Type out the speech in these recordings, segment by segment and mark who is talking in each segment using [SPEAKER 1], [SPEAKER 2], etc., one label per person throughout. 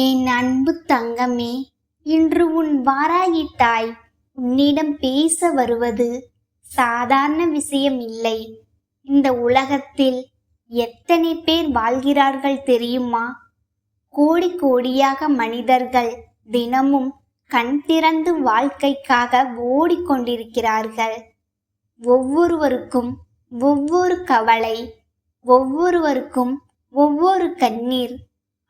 [SPEAKER 1] என் அன்பு தங்கமே, இன்று உன் வாராகி தாய் உன்னிடம் பேச வருவது சாதாரண விஷயம் இல்லை. இந்த உலகத்தில் எத்தனை பேர் வாழ்கிறார்கள் தெரியுமா? கோடி கோடியாக மனிதர்கள் தினமும் கண் திறந்து வாழ்க்கைக்காக ஓடிக்கொண்டிருக்கிறார்கள். ஒவ்வொருவருக்கும் ஒவ்வொரு கவலை, ஒவ்வொருவருக்கும் ஒவ்வொரு கண்ணீர்.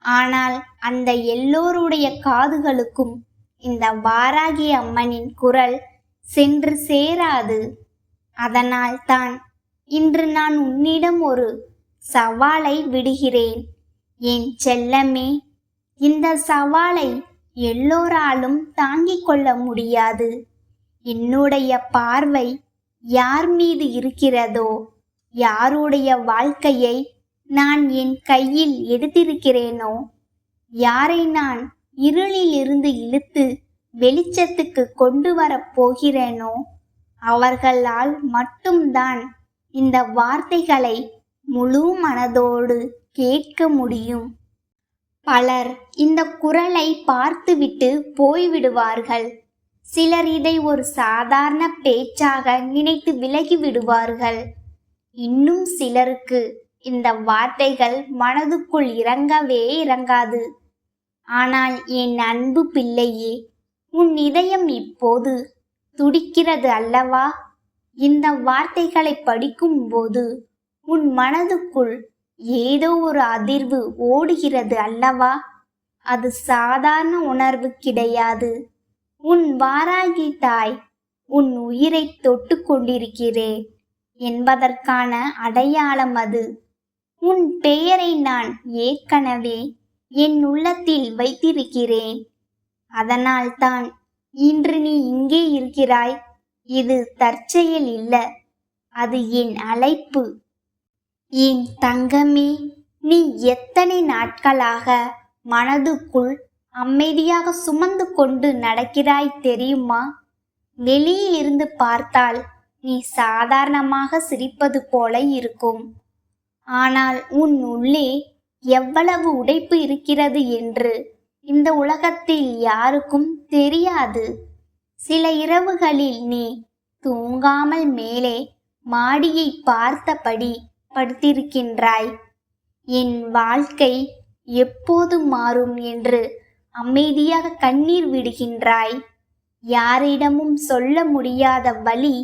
[SPEAKER 1] ஆனால் அந்த எல்லோருடைய காதுகளுக்கும் இந்த வாராகி அம்மனின் குரல் சென்று சேராது. அதனால் தான் இன்று நான் உன்னிடம் ஒரு சவாலை விடுகிறேன். என் செல்லமே, இந்த சவாலை எல்லோராலும் தாங்கிக் கொள்ள முடியாது. என்னுடைய பார்வை யார் மீது இருக்கிறதோ, யாருடைய வாழ்க்கையை நான் என் கையில் எடுத்திருக்கிறேனோ, யாரை நான் இருளில் இருந்து இழுத்து வெளிச்சத்துக்கு கொண்டு வரப் போகிறேனோ, அவர்களால் மட்டும்தான் இந்த வார்த்தைகளை முழு மனதோடு கேட்க முடியும். பலர் இந்த குரலை பார்த்துவிட்டு போய்விடுவார்கள். சிலர் இதை ஒரு சாதாரண பேச்சாக நினைத்து விலகி விடுவார்கள். இன்னும் சிலருக்கு இந்த வார்த்தைகள் மனதுக்குள் இறங்கவே இறங்காது. ஆனால் என் அன்பு பிள்ளையே, உன் இதயம் இப்போது துடிக்கிறது அல்லவா? இந்த வார்த்தைகளை படிக்கும்போது உன் மனதுக்குள் ஏதோ ஒரு அதிர்வு ஓடுகிறது அல்லவா? அது சாதாரண உணர்வு கிடையாது. உன் வாராகி தாய் உன் உயிரை தொட்டு கொண்டிருக்கிறேன் என்பதற்கான அடையாளம் அது. உன் பெயரை நான் ஏற்கனவே என் உள்ளத்தில் வைத்திருக்கிறேன். அதனால்தான் இன்று நீ இங்கே இருக்கிறாய். இது தற்செயல் இல்ல, அது என் அழைப்பு. என் தங்கமே, நீ எத்தனை நாட்களாக மனதுக்குள் அமைதியாக சுமந்து கொண்டு நடக்கிறாய் தெரியுமா? வெளியே இருந்து பார்த்தால் நீ சாதாரணமாக சிரிப்பது போல இருக்கும். ஆனால் உன் உள்ளே எவ்வளவு உடைப்பு இருக்கிறது என்று இந்த உலகத்தில் யாருக்கும் தெரியாது. சில இரவுகளில் நீ தூங்காமல் மேலே மாடியை பார்த்தபடி படுத்திருக்கின்றாய். என் வாழ்க்கை எப்போது மாறும் என்று அமைதியாக கண்ணீர் விடுகின்றாய். யாரிடமும் சொல்ல முடியாத வலி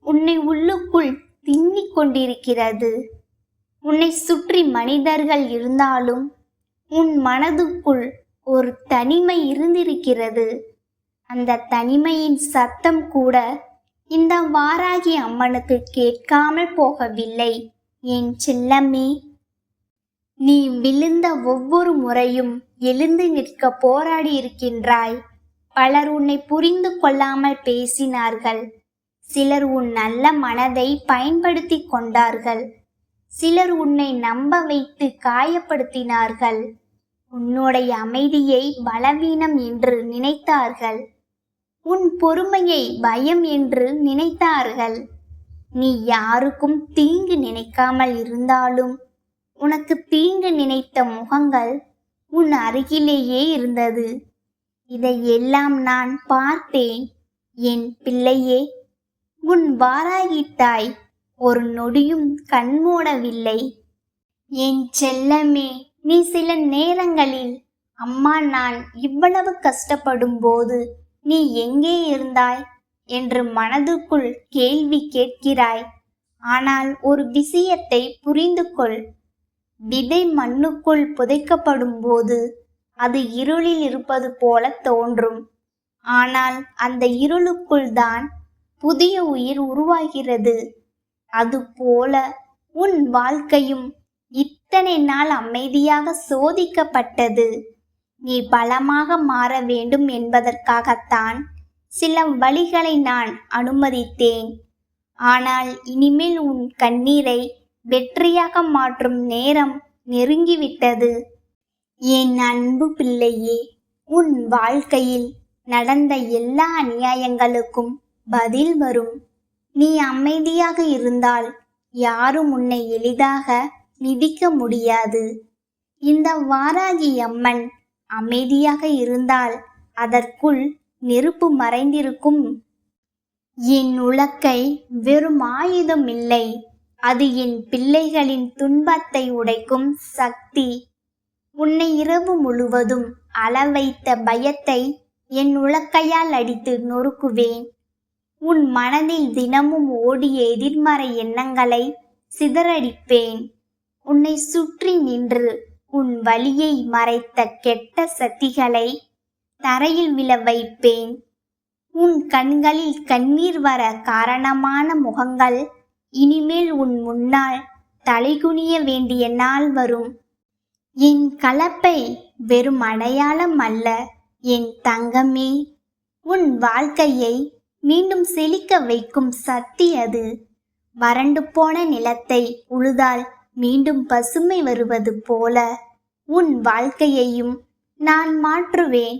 [SPEAKER 1] உன்னை உள்ளுக்குள் தின்னிக் கொண்டிருக்கிறது. உன்னை சுற்றி மனிதர்கள் இருந்தாலும் உன் மனதுக்குள் ஒரு தனிமை இருந்திருக்கிறது. அந்த தனிமையின் சத்தம் கூட இந்த வாராகி அம்மனுக்கு கேட்காமல் போகவில்லை. என் செல்லமே, நீ விழுந்த ஒவ்வொரு முறையும் எழுந்து நிற்க போராடி இருக்கின்றாய். பலர் உன்னை புரிந்து கொள்ளாமல் பேசினார்கள். சிலர் உன் நல்ல மனதை பயன்படுத்தி கொண்டார்கள். சிலர் உன்னை நம்ப வைத்து காயப்படுத்தினார்கள். உன்னுடைய அமைதியை பலவீனம் என்று நினைத்தார்கள். உன் பொறுமையை பயம் என்று நினைத்தார்கள். நீ யாருக்கும் தீங்கு நினைக்காமல் இருந்தாலும் உனக்கு தீங்கு நினைத்த முகங்கள் உன் அருகிலேயே இருந்தது. இதையெல்லாம் நான் பார்த்தேன். என் பிள்ளையே, உன் வாராகி தாய் ஒரு நொடியும் கண்மூடவில்லை. என் செல்லமே, நீ சில நேரங்களில் அம்மா நான் இவ்வளவு கஷ்டப்படும் போது நீ எங்கே இருந்தாய் என்று மனதுக்குள் கேள்வி கேட்கிறாய். ஆனால் ஒரு விஷயத்தை புரிந்து கொள். விதை மண்ணுக்குள் புதைக்கப்படும் போது அது இருளில் இருப்பது போல தோன்றும். ஆனால் அந்த இருளுக்குள் தான் புதிய உயிர் உருவாகிறது. அதுபோல உன் வாழ்க்கையும் இத்தனை நாள் அமைதியாக சோதிக்கப்பட்டது. நீ பலமாக மாற வேண்டும் என்பதற்காகத்தான் சில வழிகளை நான் அனுமதித்தேன். ஆனால் இனிமேல் உன் கண்ணீரை வெற்றியாக மாற்றும் நேரம் நெருங்கிவிட்டது. என் அன்பு பிள்ளையே, உன் வாழ்க்கையில் நடந்த எல்லா அநியாயங்களுக்கும் பதில் வரும். நீ அமைதியாக இருந்தால் யாரும் உன்னை எளிதாக மிதிக்க முடியாது. இந்த வாராகி அம்மன் அமைதியாக இருந்தால் அதற்குள் நெருப்பு மறைந்திருக்கும். என் உலக்கை வெறும் ஆயுதம் இல்லை, அது என் பிள்ளைகளின் துன்பத்தை உடைக்கும் சக்தி. உன்னை இரவு முழுவதும் அளவைத்த பயத்தை என் உலக்கையால் அடித்து நொறுக்குவேன். உன் மனதில் தினமும் ஓடிய எதிர்மறை எண்ணங்களை சிதறடிப்பேன். உன்னை சுற்றி நின்று உன் வலியை மறைத்த கெட்ட சக்திகளை தரையில் விழ வைப்பேன். உன் கண்களில் கண்ணீர் வர காரணமான முகங்கள் இனிமேல் உன் முன்னால் தலைகுனிய வேண்டிய நாள் வரும். என் கலப்பை வெறும் அடையாளம் அல்ல என் தங்கமே, உன் வாழ்க்கையை மீண்டும் செழிக்க வைக்கும் சக்தி அது. வறண்டு போன நிலத்தை உழுதால் மீண்டும் பசுமை வருவது போல உன் வாழ்க்கையையும் நான் மாற்றுவேன்.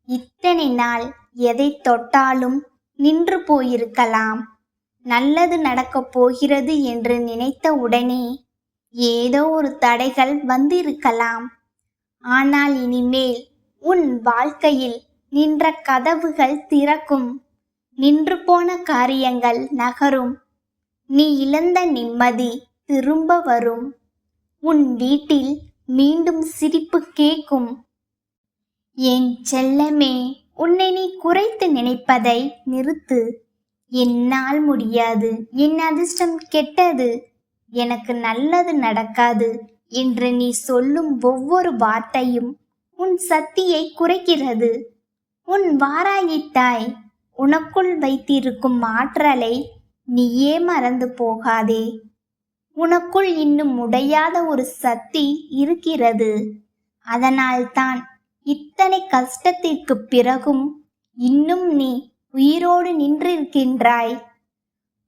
[SPEAKER 1] இத்தனை நாள் எதை தொட்டாலும் நின்று போயிருக்கலாம். நல்லது நடக்கப் போகிறது என்று நினைத்த உடனே ஏதோ ஒரு தடைகள் வந்திருக்கலாம். ஆனால் இனிமேல் உன் வாழ்க்கையில் நின்ற கதவுகள் திறக்கும். நின்று போன காரியங்கள் நகரும். நீ இழந்த நிம்மதி திரும்ப வரும். உன் வீட்டில் மீண்டும் சிரிப்பு கேட்கும். என் செல்லமே, உன்னை நீ குறைத்து நினைப்பதை நிறுத்து. என்னால் முடியாது, என் அதிர்ஷ்டம் கெட்டது, எனக்கு நல்லது நடக்காது என்று நீ சொல்லும் ஒவ்வொரு வார்த்தையும் உன் சக்தியை குறைக்கிறது. உன் வாராகி தாய் உனக்குள் வைத்திருக்கும் ஆற்றலை நீயே மறந்து போகாதே. உனக்குள் இன்னும் உடையாத ஒரு சக்தி இருக்கிறது. அதனால்தான் இத்தனை கஷ்டத்திற்கு பிறகும் இன்னும் நீ உயிரோடு நின்றிருக்கின்றாய்.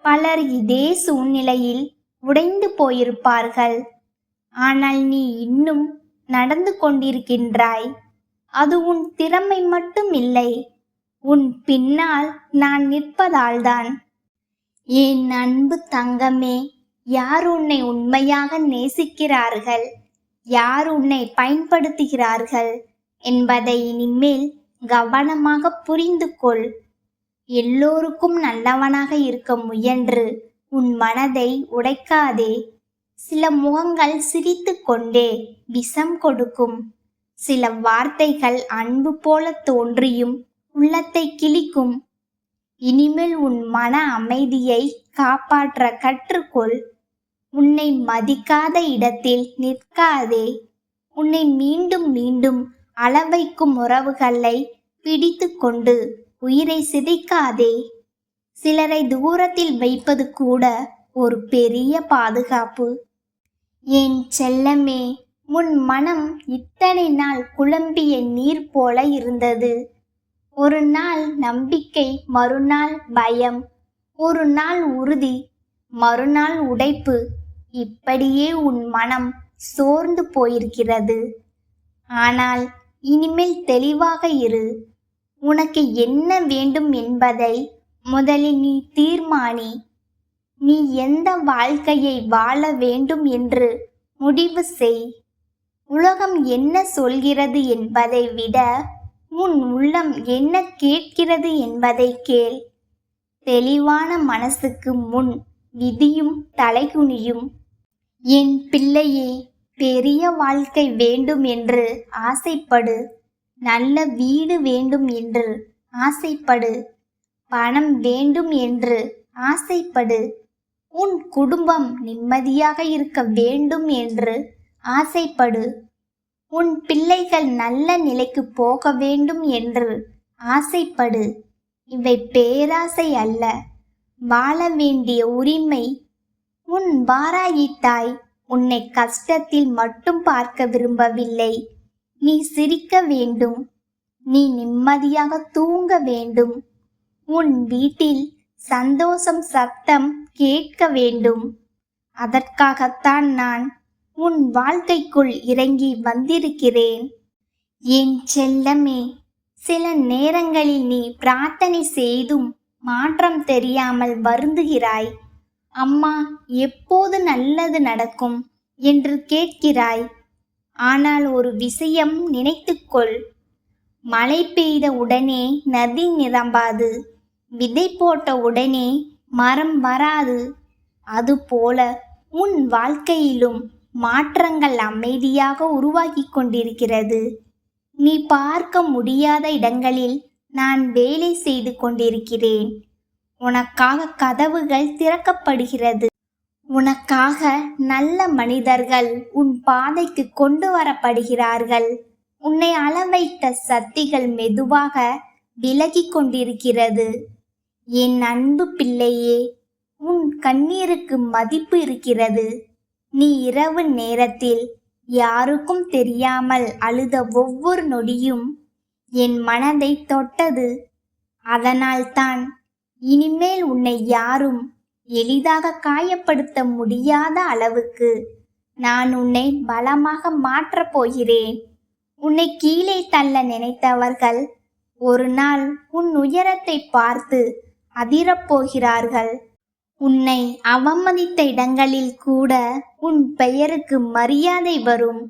[SPEAKER 1] பலர் இதே சூழ்நிலையில் உடைந்து போயிருப்பார்கள். ஆனால் நீ இன்னும் நடந்து கொண்டிருக்கின்றாய். அது உன் திறமை மட்டும் இல்லை, உன் பின்னால் நான் நிற்பதால்தான். என் அன்பு தங்கமே, யார் உன்னை உண்மையாக நேசிக்கிறார்கள், யார் உன்னை பயன்படுத்துகிறார்கள் என்பதை இனிமேல் கவனமாக புரிந்து கொள். எல்லோருக்கும் நல்லவனாக இருக்க முயன்று உன் மனதை உடைக்காதே. சில முகங்கள் சிரித்து கொண்டே விஷம் கொடுக்கும். சில வார்த்தைகள் அன்பு போல தோன்றியும் உள்ளத்தை கிழிக்கும். இனிமேல் உன் மன அமைதியை காப்பாற்ற கற்றுக்கொள். உன்னை மதிக்காத இடத்தில் நிற்காதே. உன்னை மீண்டும் மீண்டும் அளவைக்கும் உறவுகளை பிடித்து கொண்டு உயிரை சிதைக்காதே. சிலரை தூரத்தில் வைப்பது கூட ஒரு பெரிய பாதுகாப்பு. என் செல்லமே, உன் மனம் இத்தனை நாள் குழம்பிய நீர் போல இருந்தது. ஒரு நாள் நம்பிக்கை, மறுநாள் பயம், ஒரு நாள் உறுதி, மறுநாள் உடைப்பு. இப்படியே உன் மனம் சோர்ந்து போயிருக்கிறது. ஆனால் இனிமேல் தெளிவாக இரு. உனக்கு என்ன வேண்டும் என்பதை முதலில் நீ தீர்மானி. நீ எந்த வாழ்க்கையை வாழ வேண்டும் என்று முடிவு செய். உலகம் என்ன சொல்கிறது என்பதை விட உன் உள்ளம் என்ன கேட்கிறது என்பதை கேள். தெளிவான மனசுக்கு முன் விதியும் தலைகுனியும். என் பிள்ளையே, பெரிய வாழ்க்கை வேண்டும் என்று ஆசைப்படு. நல்ல வீடு வேண்டும் என்று ஆசைப்படு. பணம் வேண்டும் என்று ஆசைப்படு. உன் குடும்பம் நிம்மதியாக இருக்க வேண்டும் என்று ஆசைப்படு. உன் பிள்ளைகள் நல்ல நிலைக்கு போக வேண்டும் என்று ஆசைப்படு. இவை பேராசை அல்ல, வாழ வேண்டிய உரிமை. உன் வாராகி தாய் உன்னை கஷ்டத்தில் மட்டும் பார்க்க விரும்பவில்லை. நீ சிரிக்க வேண்டும், நீ நிம்மதியாக தூங்க வேண்டும், உன் வீட்டில் சந்தோஷம் சத்தம் கேட்க வேண்டும். அதற்காகத்தான் நான் உன் வாழ்க்கைக்குள் இறங்கி வந்திருக்கிறேன். என் செல்லமே, சில நேரங்களில் நீ பிரார்த்தனை செய்தும் மாற்றம் தெரியாமல் வருந்துகிறாய். அம்மா, எப்போது நல்லது நடக்கும் என்று கேட்கிறாய். ஆனால் ஒரு விஷயம் நினைத்துக்கொள், மழை பெய்த உடனே நதி நிரம்பாது, விதை போட்ட உடனே மரம் வராது. அதுபோல உன் வாழ்க்கையிலும் மாற்றங்கள் அமைதியாக உருவாகி கொண்டிருக்கிறது. நீ பார்க்க முடியாத இடங்களில் நான் வேலை செய்து கொண்டிருக்கிறேன். உனக்காக கதவுகள் திறக்கப்படுகிறது. உனக்காக நல்ல மனிதர்கள் உன் பாதைக்கு கொண்டு வரப்படுகிறார்கள். உன்னை அளவைத்த சக்திகள் மெதுவாக விலகி கொண்டிருக்கிறது. என் அன்பு பிள்ளையே, உன் கண்ணீருக்கு மதிப்பு இருக்கிறது. நீ இரவு நேரத்தில் யாருக்கும் தெரியாமல் அழுத ஒவ்வொரு நொடியும் என் மனதை தொட்டது. அதனால்தான் இனிமேல் உன்னை யாரும் எளிதாக காயப்படுத்த முடியாத அளவுக்கு நான் உன்னை பலமாக மாற்றப் போகிறேன். உன்னை கீழே தள்ள நினைத்தவர்கள் ஒரு நாள் உன் உயரத்தை பார்த்து அதிரப்போகிறார்கள். உன்னை அவமதித்த இடங்களில் கூட உன் பெயருக்கு மரியாதை வரும்.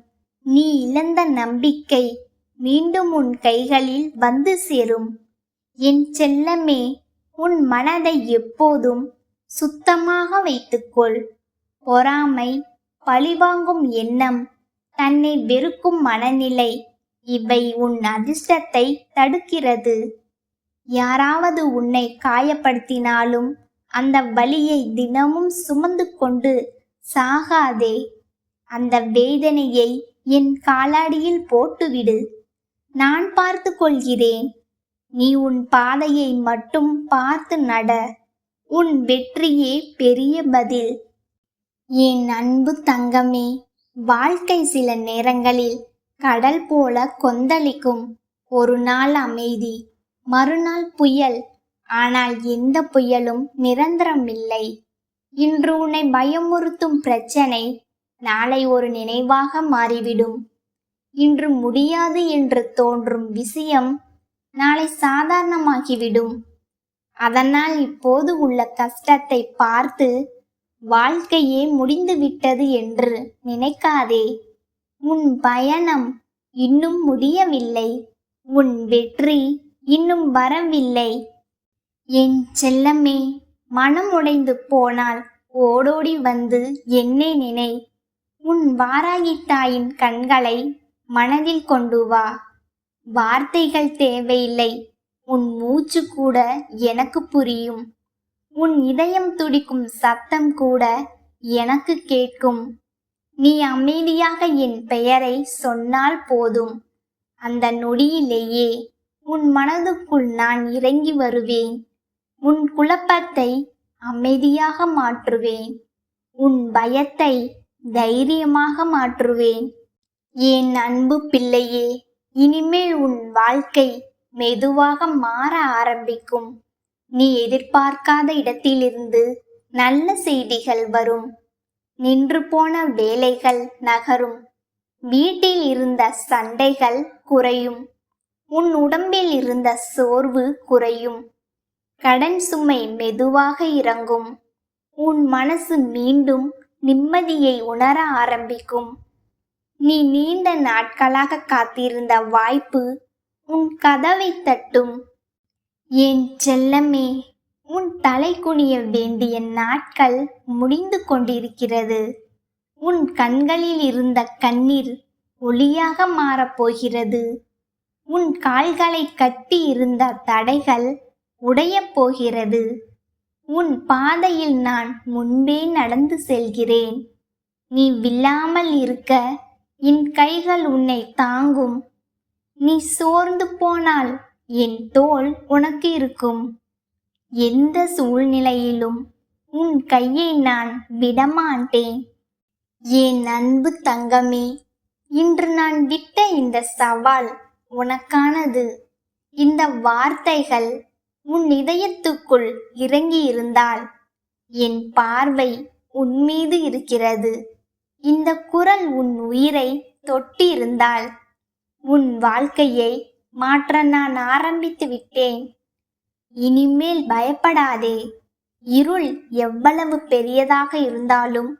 [SPEAKER 1] நீ இழந்த நம்பிக்கை மீண்டும் உன் கைகளில் வந்து சேரும். என் செல்லமே, உன் மனதை எப்போதும் சுத்தமாக வைத்துக்கொள். பொறாமை, பழிவாங்கும் எண்ணம், தன்னை வெறுக்கும் மனநிலை, இவை உன் அதிர்ஷ்டத்தை தடுக்கிறது. யாராவது உன்னை காயப்படுத்தினாலும் அந்த வலியை தினமும் சுமந்து கொண்டு சாகாதே. அந்த வேதனையை என் காலடியில் போட்டுவிடு. நான் பார்த்து கொள்கிறேன். நீ உன் பாதையை மட்டும் பார்த்து நட. உன் வெற்றியே பெரிய பதில். என் அன்பு தங்கமே, வாழ்க்கை சில நேரங்களில் கடல் போல கொந்தளிக்கும். ஒரு நாள் அமைதி, மறுநாள் புயல். ஆனால் எந்த புயலும் நிரந்தரமில்லை. இன்று உன்னை பயமுறுத்தும் பிரச்சனை நாளை ஒரு நினைவாக மாறிவிடும். இன்று முடியாது என்று தோன்றும் விஷயம் நாளை சாதாரணமாகிவிடும். அதனால் இப்போது உள்ள கஷ்டத்தை பார்த்து வாழ்க்கையே முடிந்துவிட்டது என்று நினைக்காதே. உன் பயணம் இன்னும் முடியவில்லை. உன் வெற்றி இன்னும் வரவில்லை. என் செல்லமே, மனம் உடைந்து போனால் ஓடோடி வந்து என்னை நினை. உன் வாராகி தாயின் கண்களை மனதில் கொண்டு வா. வார்த்தைகள் தேவையில்லை, உன் மூச்சு கூட எனக்கு புரியும். உன் இதயம் துடிக்கும் சத்தம் கூட எனக்கு கேட்கும். நீ அமைதியாக என் பெயரை சொன்னால் போதும். அந்த நொடியிலேயே உன் மனதுக்குள் நான் இறங்கி வருவேன். உன் குழப்பத்தை அமைதியாக மாற்றுவேன். உன் பயத்தை தைரியமாக மாற்றுவேன். என் அன்பு பிள்ளையே, இனிமேல் உன் வாழ்க்கை மெதுவாக மாற ஆரம்பிக்கும். நீ எதிர்பார்க்காத இடத்திலிருந்து நல்ல செய்திகள் வரும். நின்று போன வேலைகள் நகரும். வீட்டில் இருந்த சண்டைகள் குறையும். உன் உடம்பில் இருந்த சோர்வு குறையும். கடன் சுமை மெதுவாக இறங்கும். உன் மனசு மீண்டும் நிம்மதியை உணர ஆரம்பிக்கும். நீ நீண்ட நாட்களாக காத்திருந்த வாய்ப்பு உன் கதவை தட்டும். என் செல்லமே, உன் தலை குனிய வேண்டிய நாட்கள் முடிந்து கொண்டிருக்கிறது. உன் கண்களில் இருந்த கண்ணீர் ஒளியாக மாறப்போகிறது. உன் கால்களை கட்டி இருந்த தடைகள் உடையப் போகிறது. உன் பாதையில் நான் முன்பே நடந்து செல்கிறேன். நீ விழாமல் இருக்க என் கைகள் உன்னை தாங்கும். நீ சோர்ந்து போனால் என் தோள் உனக்கு இருக்கும். எந்த சூழ்நிலையிலும் உன் கையை நான் விடமாட்டேன். என் அன்பு தங்கமே, இன்று நான் விட்ட இந்த சவால் உனக்கானது. இந்த வார்த்தைகள் உன் இதயத்துக்குள் இறங்கி இருந்தால் என் பார்வை உன் மீது இருக்கிறது. இந்த குரல் உன் உயிரை தொட்டி இருந்தால் உன் வாழ்க்கையை மாற்ற நான் ஆரம்பித்து விட்டேன். இனிமேல் பயப்படாதே. இருள் எவ்வளவு பெரியதாக இருந்தாலும்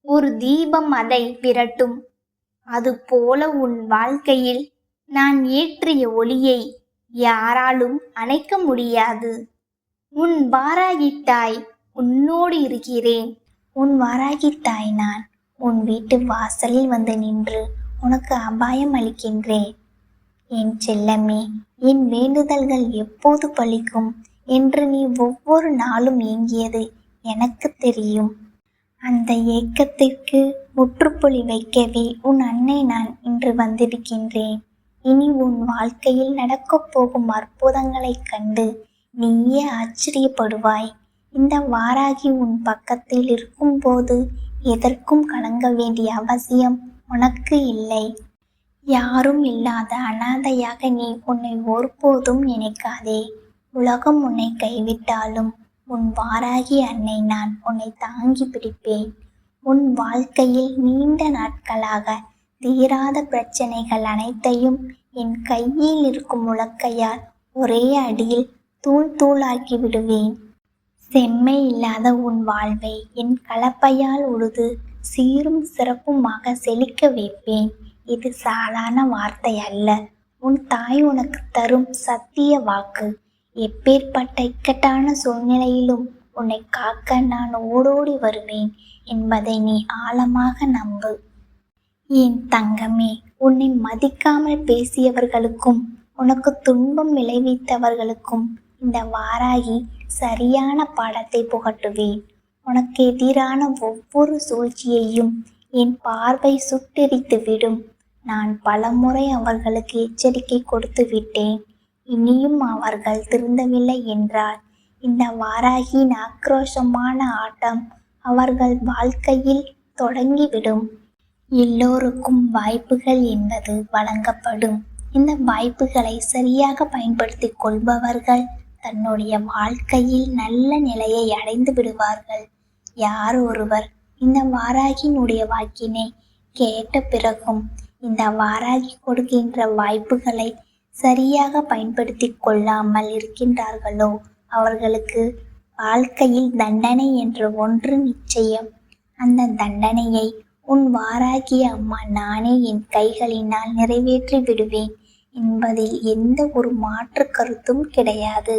[SPEAKER 1] ஒரு தீபம் அதை விரட்டும். அதுபோல உன் வாழ்க்கையில் நான் ஏற்றிய ஒளியை யாராலும் அணைக்க முடியாது. உன் வாராகி தாய் உன்னோடு இருக்கிறேன். உன் வாராகி தாய் நான் உன் வீட்டு வாசலில் வந்து நின்று உனக்கு அபாயம் அளிக்கின்றேன். என் செல்லமே, என் வேண்டுதல்கள் எப்போது பலிக்கும் என்று நீ ஒவ்வொரு நாளும் ஏங்கியது எனக்கு தெரியும். அந்த ஏக்கத்திற்கு முற்றுப்புள்ளி வைக்கவே உன் அன்னை நான் இன்று வந்திருக்கின்றேன். இனி உன் வாழ்க்கையில் நடக்கப் போகும் அற்புதங்களைக் கண்டு நீயே ஆச்சரியப்படுவாய். இந்த வாராகி உன் பக்கத்தில் இருக்கும்போது எதற்கும் கலங்க வேண்டிய அவசியம் உனக்கு இல்லை. யாரும் இல்லாத அனாதையாக நீ உன்னை ஒருபோதும் நினைக்காதே. உலகம் உன்னை கைவிட்டாலும் உன் வாராகி அன்னை நான் உன்னை தாங்கி பிடிப்பேன். உன் வாழ்க்கையில் நீண்ட நாட்களாக தீராத பிரச்சனைகள் அனைத்தையும் என் கையில் இருக்கும் உலக்கையால் ஒரே அடியில் தூள் தூளாக்கி விடுவேன். செம்மை இல்லாத உன் வாழ்வை என் கலப்பையால் உழுது சீரும் சிறப்புமாக செழிக்க வைப்பேன். இது சாதாரண வார்த்தை அல்ல, உன் தாய் உனக்கு தரும் சத்திய வாக்கு. எப்பேற்பட்ட இக்கட்டான சூழ்நிலையிலும் உன்னை காக்க நான் ஓடோடி வருவேன் என்பதை நீ ஆழமாக நம்பு. என் தங்கமே, உன்னை மதிக்காமல் பேசியவர்களுக்கும் உனக்கு துன்பம் விளைவித்தவர்களுக்கும் இந்த வாராகி சரியான பாடத்தை புகட்டுவேன். உனக்கு எதிரான ஒவ்வொரு சூழ்ச்சியையும் என் பார்வை சுட்டெரித்து விடும். நான் பலமுறை அவர்களுக்கு எச்சரிக்கை கொடுத்து விட்டேன். இனியும் அவர்கள் திருந்தவில்லை என்றால் இந்த வாராகியின் ஆக்ரோஷமான ஆட்டம் அவர்கள் வாழ்க்கையில் தொடங்கிவிடும். எல்லோருக்கும் வாய்ப்புகள் என்பது வழங்கப்படும். இந்த வாய்ப்புகளை சரியாக பயன்படுத்தி கொள்பவர்கள் தன்னுடைய வாழ்க்கையில் நல்ல நிலையை அடைந்து விடுவார்கள். யார் ஒருவர் இந்த வாராகியினுடைய வாக்கினை கேட்ட பிறகும் இந்த வாராகி கொடுக்கின்ற வாய்ப்புகளை சரியாக பயன்படுத்தி கொள்ளாமல் இருக்கின்றார்களோ அவர்களுக்கு வாழ்க்கையில் தண்டனை என்ற ஒன்று நிச்சயம். அந்த தண்டனையை உன் வாராகி அம்மா நானே என் கைகளினால் நிறைவேற்றி விடுவேன் என்பதில் எந்த ஒரு மாற்று கருத்தும் கிடையாது.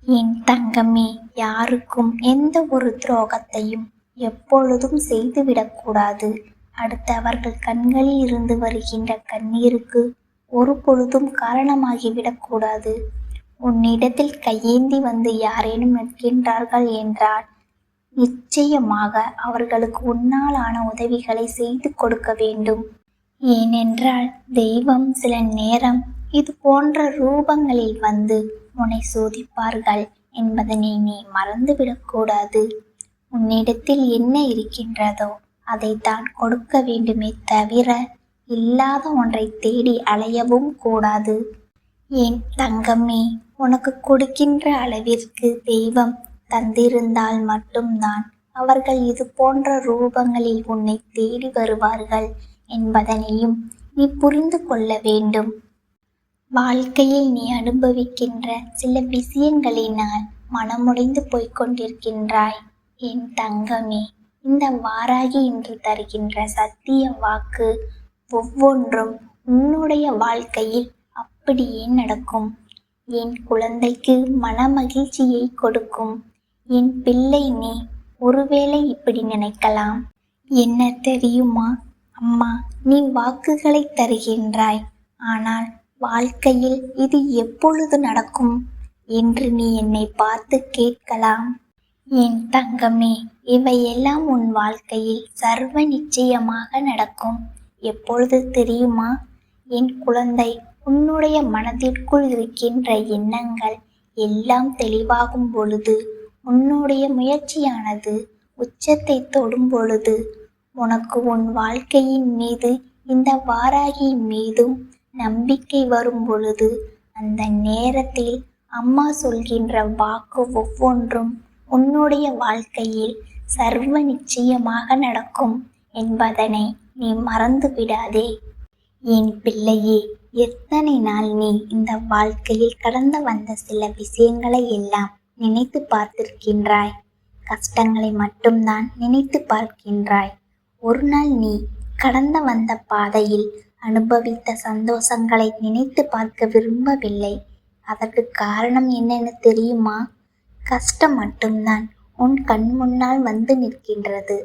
[SPEAKER 1] என் தங்கமே, யாருக்கும் எந்த ஒரு துரோகத்தையும் எப்பொழுதும் செய்துவிடக்கூடாது. அடுத்தவர்கள் கண்களில் இருந்து வருகின்ற கண்ணீருக்கு ஒரு பொழுதும் காரணமாகிவிடக்கூடாது. உன்னிடத்தில் கையேந்தி வந்து யாரேனும் நிற்கின்றார்கள் என்றால் நிச்சயமாக அவர்களுக்கு உன்னால் ஆன உதவிகளை செய்து கொடுக்க வேண்டும். ஏனென்றால் தெய்வம் சில நேரம் இது போன்ற ரூபங்களில் வந்து உன்னை சோதிப்பார்கள் என்பதனை நீ மறந்துவிடக்கூடாது. உன்னிடத்தில் என்ன இருக்கின்றதோ அதைத்தான் கொடுக்க வேண்டுமே தவிர இல்லாத ஒன்றை தேடி அலையவும் கூடாது. என் தங்கமே, உனக்கு கொடுக்கின்ற அளவிற்கு தெய்வம் தந்திருந்தால் மட்டும்தான் அவர்கள் இது போன்ற ரூபங்களில் உன்னை தேடி வருவார்கள் என்பதனையும் நீ புரிந்து கொள்ள வேண்டும். வாழ்க்கையில் நீ அனுபவிக்கின்ற சில விஷயங்களினால் மனமுடைந்து போய்கொண்டிருக்கின்றாய். என் தங்கமே, இந்த வாராகி இன்று தருகின்ற சத்திய வாக்கு ஒவ்வொன்றும் உன்னுடைய வாழ்க்கையில் அப்படியே நடக்கும். என் குழந்தைக்கு மன மகிழ்ச்சியை கொடுக்கும். என் பிள்ளை நீ ஒருவேளை இப்படி நினைக்கலாம், என்ன தெரியுமா அம்மா, நீ வாக்குகளை தருகின்றாய், ஆனால் வாழ்க்கையில் இது எப்பொழுது நடக்கும் என்று நீ என்னை பார்த்து கேட்கலாம். என் தங்கமே, இவையெல்லாம் உன் வாழ்க்கையில் சர்வ நிச்சயமாக நடக்கும். எப்பொழுது தெரியுமா என் குழந்தை? உன்னுடைய மனதிற்குள் இருக்கின்ற எண்ணங்கள் எல்லாம் தெளிவாகும் பொழுது, உன்னுடைய முயற்சியானது உச்சத்தை தொடும் பொழுது, உனக்கு உன் வாழ்க்கையின் மீது இந்த வாராகியின் மீதும் நம்பிக்கை வரும் பொழுது, அந்த நேரத்தில் அம்மா சொல்கின்ற வாக்கு ஒவ்வொன்றும் உன்னுடைய வாழ்க்கையில் சர்வ நிச்சயமாக நடக்கும் என்பதனை நீ மறந்து விடாதே. என் பிள்ளையே, எத்தனை நாள் நீ இந்த வாழ்க்கையில் கடந்து வந்த சில விஷயங்களை எல்லாம் நினைத்து பார்த்திருக்கின்றாய். கஷ்டங்களை மட்டும்தான் நினைத்து பார்க்கின்றாய். ஒரு நாள் நீ கடந்து வந்த பாதையில் அனுபவித்த சந்தோஷங்களை நினைத்து பார்க்க விரும்பவில்லை. அதற்கு காரணம் என்னன்னு தெரியுமா? கஷ்டம் மட்டும்தான் உன் கண் முன்னால் வந்து நிற்கின்றது.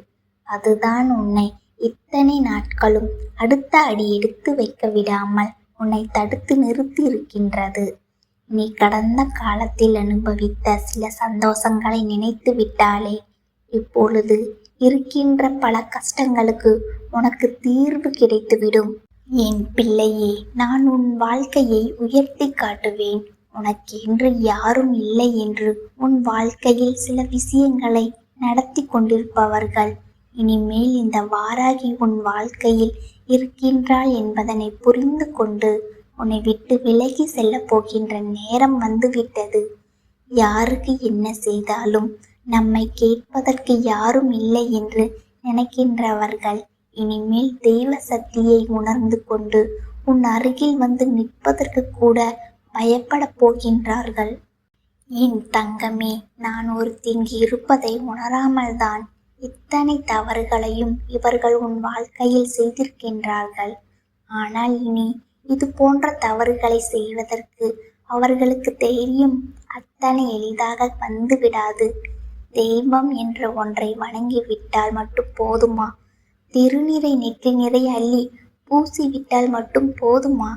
[SPEAKER 1] அதுதான் உன்னை இத்தனை நாட்களும் அடுத்த அடி எடுத்து வைக்க விடாமல் உன்னை தடுத்து நிறுத்தி இருக்கின்றது. நீ கடந்த காலத்தில் அனுபவித்த சில சந்தோஷங்களை நினைத்து விட்டாலே இப்பொழுது இருக்கின்ற பல கஷ்டங்களுக்கு உனக்கு தீர்வு கிடைத்துவிடும். என் பிள்ளையே, நான் உன் வாழ்க்கையை உயர்த்தி காட்டுவேன். உனக்கென்று யாரும் இல்லை என்று உன் வாழ்க்கையில் சில விஷயங்களை நடத்தி கொண்டிருப்பவர்கள் இனிமேல் இந்த வாராகி உன் வாழ்க்கையில் இருக்கின்றாள் என்பதனை புரிந்து கொண்டு உன்னை விட்டு விலகி செல்ல போகின்ற நேரம் வந்துவிட்டது. யாருக்கு என்ன செய்தாலும் நம்மை கேட்பதற்கு யாரும் இல்லை என்று நினைக்கின்றவர்கள் இனிமேல் தெய்வ சக்தியை உணர்ந்து கொண்டு உன் அருகில் வந்து நிற்பதற்கு கூட பயப்பட போகின்றார்கள். என் தங்கமே, நான் ஒருத்திங்கு இருப்பதை உணராமல் தான் இத்தனை தவறுகளையும் இவர்கள் உன் வாழ்க்கையில் செய்திருக்கின்றார்கள். ஆனால் இனி இது போன்ற தவறுகளை செய்வதற்கு அவர்களுக்கு தைரியம் அத்தனை எளிதாக வந்து விடாது. தெய்வம் என்ற ஒன்றை வணங்கிவிட்டால் மட்டும் போதுமா? திருநீரை நெற்றி நிறை அள்ளி பூசிவிட்டால் மட்டும் போதுமா?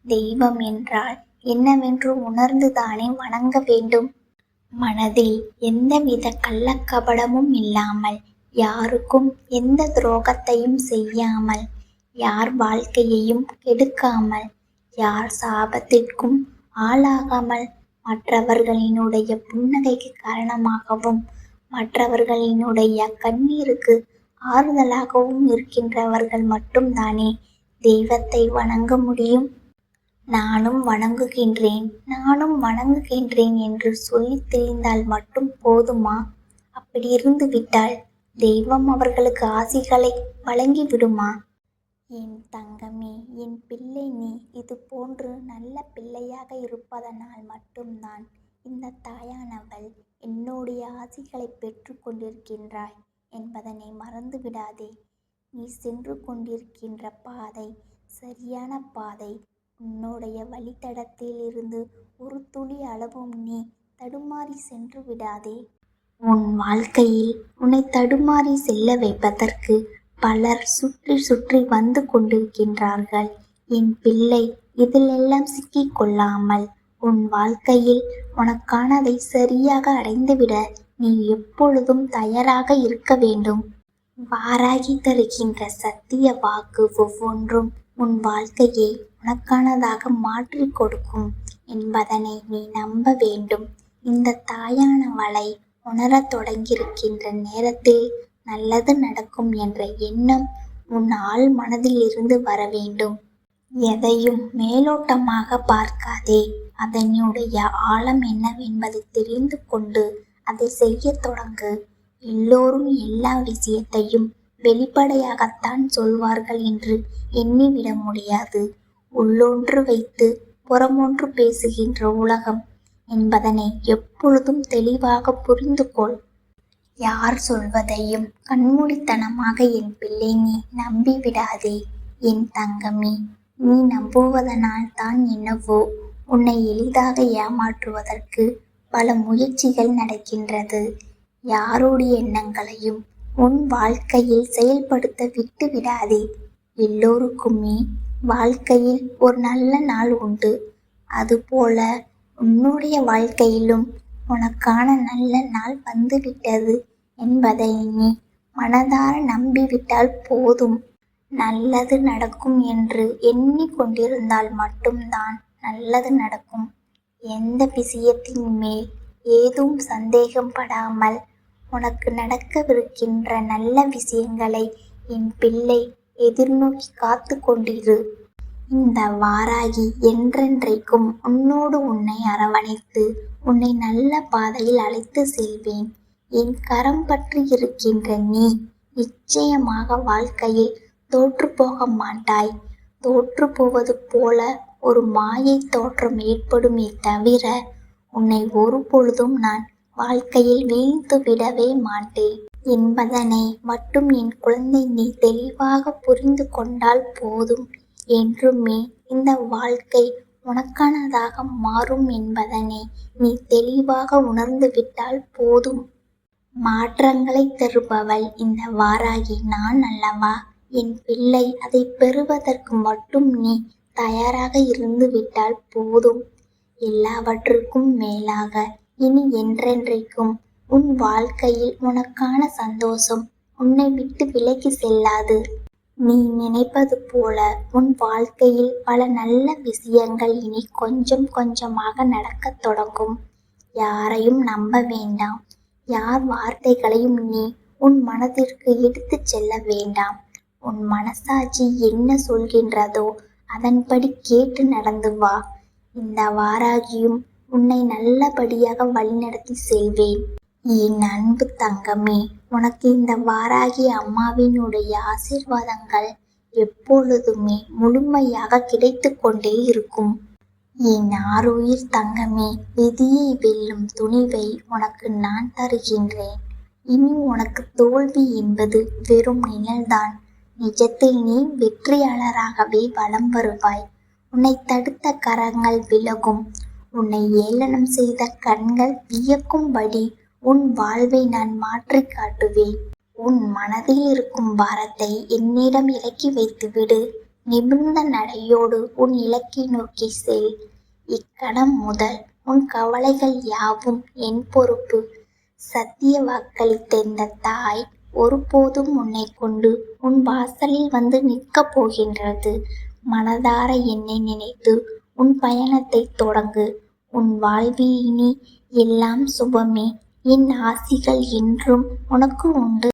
[SPEAKER 1] தெய்வம் என்றால் என்னவென்று உணர்ந்துதானே வணங்க வேண்டும். மனதில் எந்தவித கள்ளக்கபடமும் இல்லாமல், யாருக்கும் எந்த துரோகத்தையும் செய்யாமல், யார் வாழ்க்கையையும் கெடுக்காமல், யார் சாபத்திற்கும் ஆளாகாமல், மற்றவர்களினுடைய புன்னகைக்கு காரணமாகவும் மற்றவர்களினுடைய கண்ணீருக்கு ஆறுதலாகவும் இருக்கின்றவர்கள் மட்டும்தானே தெய்வத்தை வணங்க முடியும். நானும் வணங்குகின்றேன் என்று சொல்லி தெரிந்தால் மட்டும் போதுமா? அப்படி இருந்து விட்டால் தெய்வம் அவர்களுக்கு ஆசிகளை வழங்கிவிடுமா? என் தங்கமே, என் பிள்ளை, நீ இது போன்று நல்ல பிள்ளையாக இருப்பதனால் மட்டும்தான் இந்த தாயானவள் என்னுடைய ஆசிகளை பெற்று கொண்டிருக்கின்றாய் என்பதனை மறந்து விடாதே. நீ சென்று கொண்டிருக்கின்ற பாதை சரியான பாதை. உன்னுடைய வழித்தடத்தில் இருந்து ஒரு துளி அளவும் நீ தடுமாறி சென்று விடாதே. உன் வாழ்க்கையில் உன்னை தடுமாறி செல்ல வைப்பதற்கு பலர் சுற்றி சுற்றி வந்து கொண்டிருக்கின்றார்கள். என் பிள்ளை, இதிலெல்லாம் சிக்கிக் கொள்ளாமல் உன் வாழ்க்கையில் உனக்கானதை சரியாக அடைந்துவிட நீ எப்பொழுதும் தயாராக இருக்க வேண்டும். வாராகி தருகின்ற சத்திய வாக்கு ஒவ்வொன்றும் உன் வாழ்க்கையை உனக்கானதாக மாற்றி கொடுக்கும் என்பதனை நீ நம்ப வேண்டும். இந்த தாயானவளை உணரத் தொடங்கியிருக்கின்ற நேரத்தில் நல்லது நடக்கும் என்ற எண்ணம் உன் ஆழ் மனதில் இருந்து வர வேண்டும். எதையும் மேலோட்டமாக பார்க்காதே. அதனுடைய ஆழம் என்னவென்பதை தெரிந்து கொண்டு அதை செய்ய தொடங்கு. எல்லோரும் எல்லா விஷயத்தையும் வெளிப்படையாகத்தான் சொல்வார்கள் என்று எண்ணிவிட முடியாது. உள்ளொன்று வைத்து புறமொன்று பேசுகின்ற உலகம் என்பதனை எப்பொழுதும் தெளிவாக புரிந்து கொள். யார் சொல்வதையும் கண்மூடித்தனமாக என் பிள்ளை நீ நம்பிவிடாதே. என் தங்கமே, நீ நம்புவதனால் தான் என்னவோ உன்னை எளிதாக ஏமாற்றுவதற்கு பல முயற்சிகள் நடக்கின்றது. யாருடைய எண்ணங்களையும் உன் வாழ்க்கையில் செயல்படுத்த விட்டு விடாதே. எல்லோருக்குமே வாழ்க்கையில் ஒரு நல்ல நாள் உண்டு. அதுபோல உன்னுடைய வாழ்க்கையிலும் உனக்கான நல்ல நாள் வந்துவிட்டது என்பதை நீ மனதார நம்பிவிட்டால் போதும். நல்லது நடக்கும் என்று எண்ணிக்கொண்டிருந்தால் மட்டும்தான் நல்லது நடக்கும். எந்த விஷயத்தின் மேல் ஏதும் சந்தேகம் படாமல் உனக்கு நடக்கவிருக்கின்ற நல்ல விஷயங்களை என் பிள்ளை எதிர்நோக்கி காத்து கொண்டிரு. இந்த வாராகி என்றென்றைக்கும் உன்னோடு உன்னை அரவணைத்து உன்னை நல்ல பாதையில் அழைத்து செல்வேன். என் கரம் பற்றி இருக்கின்ற நீ நிச்சயமாக வாழ்க்கையில் தோற்று போக மாட்டாய். தோற்று போவது போல ஒரு மாயை தோற்றம் ஏற்படுமே தவிர உன்னை ஒரு பொழுதும் நான் வாழ்க்கையில் வீழ்த்து விடவே மாட்டேன். என்பதனை மட்டும் என் குழந்தை நீ தெளிவாக புரிந்து கொண்டால் போதும். என்றுமே இந்த வாழ்க்கை உனக்கானதாக மாறும் என்பதனை நீ தெளிவாக உணர்ந்து விட்டால் போதும். மாற்றங்களை தருபவள் இந்த வாராகி நான் அல்லவா? என் பிள்ளை, அதை பெறுவதற்கு மட்டும் நீ தயாராக இருந்து விட்டால் போதும். எல்லாவற்றுக்கும் மேலாக இனி என்றென்றைக்கும் உன் வாழ்க்கையில் உனக்கான சந்தோஷம் உன்னை விட்டு விலகி செல்லாது. நீ நினைப்பது போல உன் வாழ்க்கையில் பல நல்ல விஷயங்கள் இனி கொஞ்சம் கொஞ்சமாக நடக்கத் தொடங்கும். யாரையும் நம்ப வேண்டாம். யார் வார்த்தைகளையும் நீ உன் மனதிற்கு எடுத்துச் செல்ல வேண்டாம். உன் மனசாட்சி என்ன சொல்கின்றதோ அதன்படி கேட்டு நடந்து வா. இந்த வாராகியும் உன்னை நல்லபடியாக வழிநடத்தி செல்வேன். என் அன்பு தங்கமே, உனக்கு இந்த வாராகி அம்மாவினுடைய ஆசீர்வாதங்கள் எப்பொழுதுமே முழுமையாக கிடைத்து கொண்டே இருக்கும். என் ஆருயிர் தங்கமே, விதியை வெல்லும் துணிவை உனக்கு நான் தருகின்றேன். இனி உனக்கு தோல்வி என்பது வெறும் நிழல்தான். நிஜத்தில் நீ வெற்றியாளராகவே வலம் வருவாய். உன்னை தடுத்த கரங்கள் விலகும். உன்னை ஏளனம் செய்த கண்கள் வியக்கும்படி உன் வாழ்வை நான் மாற்றி காட்டுவேன். உன் மனதில் இருக்கும் பாரத்தை என்னிடம் இறக்கி வைத்துவிடு. நிமிர்ந்த நடையோடு உன் இலக்கை நோக்கி செல். இக்கணம் முதல் உன் கவலைகள் யாவும் என் பொறுப்பு. சத்திய வாக்களித்த இந்த தாய் ஒருபோதும் உன்னை கொண்டு உன் வாசலில் வந்து நிற்கப் போகின்றது. மனதார என்னை நினைத்து உன் பயணத்தை தொடங்கு. உன் வாழ்வில் இனி எல்லாம் சுபமே. என் ஆசிகள் என்றும் உனக்கு உண்டு.